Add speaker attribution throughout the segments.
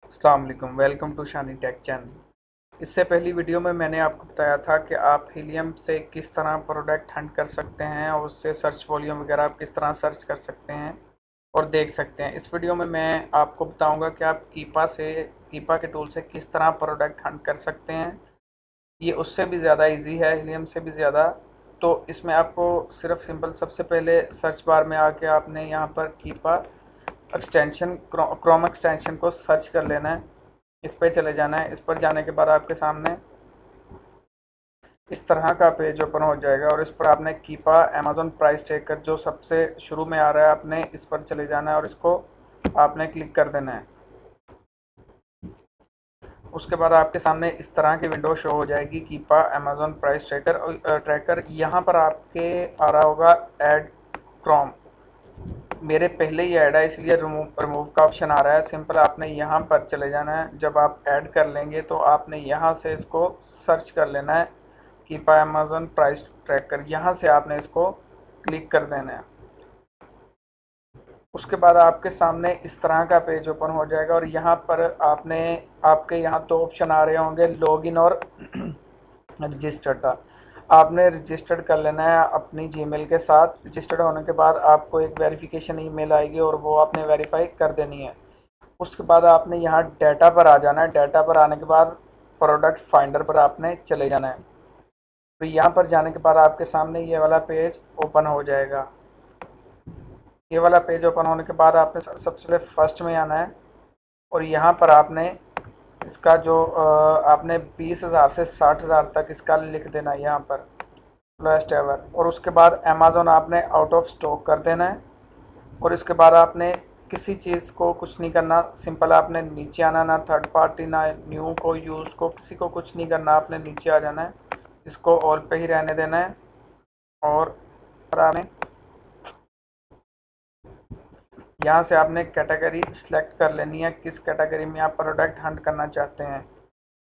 Speaker 1: अस्सलाम वालेकुम, welcome to Shani tech channel. इससे पहली वीडियो में मैंने आपको बताया था कि आप हीलियम से किस तरह प्रोडक्ट हंट कर सकते हैं और उससे सर्च वॉल्यूम वगैरह आप किस तरह सर्च कर सकते हैं और देख सकते हैं। इस वीडियो में मैं आपको बताऊंगा कि आप कीपा के टूल से किस तरह प्रोडक्ट हंट कर सकते हैं। ये उससे भी ज़्यादा इजी है, हीलियम से भी ज़्यादा। तो इसमें आपको सिर्फ सिंपल सबसे पहले सर्च बार में आके आपने यहाँ पर कीपा एक्सटेंशन क्रोम एक्सटेंशन को सर्च कर लेना है। इस पर चले जाना है। इस पर जाने के बाद आपके सामने इस तरह का पेज ओपन हो जाएगा और इस पर आपने कीपा अमेज़न प्राइस ट्रैकर जो सबसे शुरू में आ रहा है, आपने इस पर चले जाना है और इसको आपने क्लिक कर देना है। उसके बाद आपके सामने इस तरह की विंडो शो हो जाएगी, कीपा अमेज़न प्राइस ट्रैकर। यहाँ पर आपके आ रहा होगा ऐड क्रोम। मेरे पहले ही ऐड है इसलिए रिमूव का ऑप्शन आ रहा है। सिंपल आपने यहाँ पर चले जाना है। जब आप ऐड कर लेंगे तो आपने यहाँ से इसको सर्च कर लेना है, कीपा अमेज़न प्राइस ट्रैकर। यहाँ से आपने इसको क्लिक कर देना है। उसके बाद आपके सामने इस तरह का पेज ओपन हो जाएगा और यहाँ पर आपके यहाँ दो ऑप्शन आ रहे होंगे, लॉगिन और रजिस्टर्ड का। आपने रजिस्टर्ड कर लेना है अपनी जीमेल के साथ। रजिस्टर्ड होने के बाद आपको एक वेरिफिकेशन ईमेल आएगी और वो आपने वेरीफाई कर देनी है। उसके बाद आपने यहाँ डाटा पर आ जाना है। डाटा पर आने के बाद प्रोडक्ट फाइंडर पर आपने चले जाना है। तो यहाँ पर जाने के बाद आपके सामने ये वाला पेज ओपन हो जाएगा। ये वाला पेज ओपन होने के बाद आपने सबसे पहले फर्स्ट में आना है और यहाँ पर आपने इसका जो आपने 20,000 से 60,000 तक इसका लिख देना है यहाँ पर, लास्ट एवर। और उसके बाद अमेज़न आपने आउट ऑफ स्टॉक कर देना है। और इसके बाद आपने किसी चीज़ को कुछ नहीं करना। सिंपल आपने नीचे आना, ना थर्ड पार्टी ना न्यू को यूज़ को किसी को कुछ नहीं करना। आपने नीचे आ जाना है, इसको ऑल पे ही रहने देना है। और आपने यहाँ से आपने कैटेगरी सिलेक्ट कर लेनी है, किस कैटेगरी में आप प्रोडक्ट हंट करना चाहते हैं।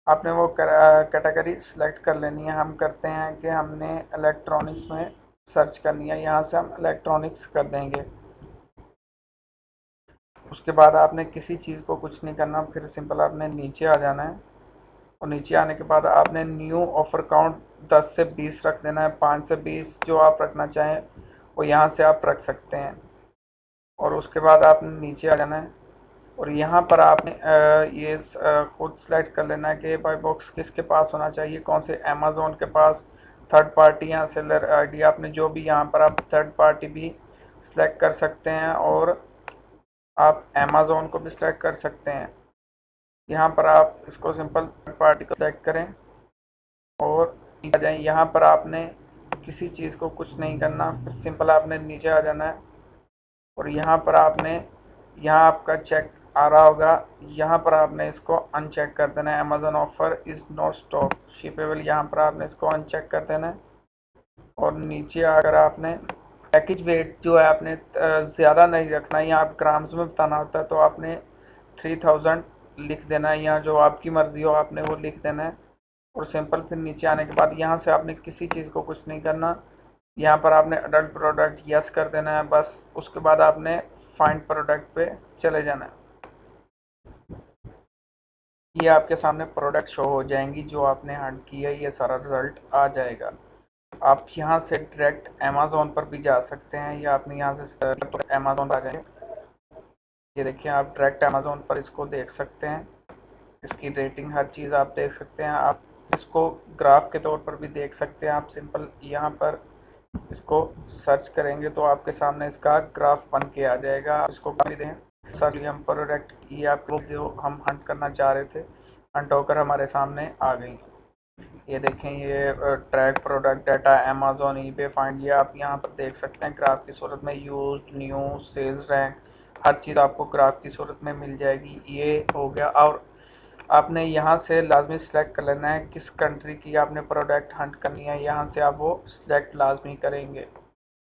Speaker 1: आपने वो कैटेगरी सिलेक्ट कर लेनी है। हम करते हैं कि हमने इलेक्ट्रॉनिक्स में सर्च करनी है, यहाँ से हम इलेक्ट्रॉनिक्स कर देंगे। उसके बाद आपने किसी चीज़ को कुछ नहीं करना, फिर सिंपल आपने नीचे आ जाना है। और नीचे आने के बाद आपने न्यू ऑफ़र काउंट 10 से 20 रख देना है। 5 से 20 जो आप रखना चाहें वो यहाँ से आप रख सकते हैं। और उसके बाद आपने नीचे आ जाना है और यहाँ पर आपने ये खुद सेलेक्ट कर लेना है कि बाई बॉक्स किसके पास होना चाहिए, कौन से अमेज़न के पास, थर्ड पार्टी या सेलर आईडी। आपने जो भी यहाँ पर आप थर्ड पार्टी भी सिलेक्ट कर सकते हैं और आप अमेज़न को भी सिलेक्ट कर सकते हैं। यहाँ पर आप इसको सिंपल थर्ड पार्टी को सिलेक्ट करें और नीचे आ जाएँ। यहाँ पर आपने किसी चीज़ को कुछ नहीं करना, फिर सिंपल आपने नीचे आ जाना है और यहाँ पर आपने यहाँ आपका चेक आ रहा होगा, यहाँ पर आपने इसको अनचेक कर देना है। Amazon offer is not stock shippable, यहाँ पर आपने इसको अनचेक कर देना है। और नीचे आकर आपने पैकेज वेट जो है आपने ज़्यादा नहीं रखना है, यहाँ आप ग्राम्स में बताना होता है। तो आपने 3000 लिख देना है, यहाँ जो आपकी मर्ज़ी हो आपने वो लिख देना है। और सिंपल फिर नीचे आने के बाद यहाँ से आपने किसी चीज़ को कुछ नहीं करना। यहाँ पर आपने अडल्ट प्रोडक्ट यस कर देना है बस। उसके बाद आपने फाइंड प्रोडक्ट पे चले जाना है। ये आपके सामने प्रोडक्ट शो हो जाएंगी जो आपने हंट की है, ये सारा रिजल्ट आ जाएगा। आप यहाँ से डायरेक्ट अमेज़न पर भी जा सकते हैं या आपने यहाँ से अमेज़न पर आ जाएंगे। ये देखिए आप डायरेक्ट अमेज़न पर इसको देख सकते हैं, इसकी रेटिंग हर चीज़ आप देख सकते हैं। आप इसको ग्राफ के तौर पर भी देख सकते हैं। आप सिंपल यहाँ पर इसको सर्च करेंगे तो आपके सामने इसका ग्राफ बन के आ जाएगा। आप इसको कर दें सर, हम प्रोडक्ट ये आपको जो हम हंट करना चाह रहे थे हंट होकर हमारे सामने आ गई। ये देखें, ये track product data Amazon eBay find, ये आप यहाँ पर देख सकते हैं ग्राफ की सूरत में। यूज्ड, न्यू, सेल्स रैंक, हर चीज़ आपको ग्राफ की सूरत में मिल जाएगी। ये हो गया। और आपने यहाँ से लाजमी सेलेक्ट कर लेना है किस कंट्री की आपने प्रोडक्ट हंट करनी है, यहाँ से आप वो सिलेक्ट लाजमी करेंगे।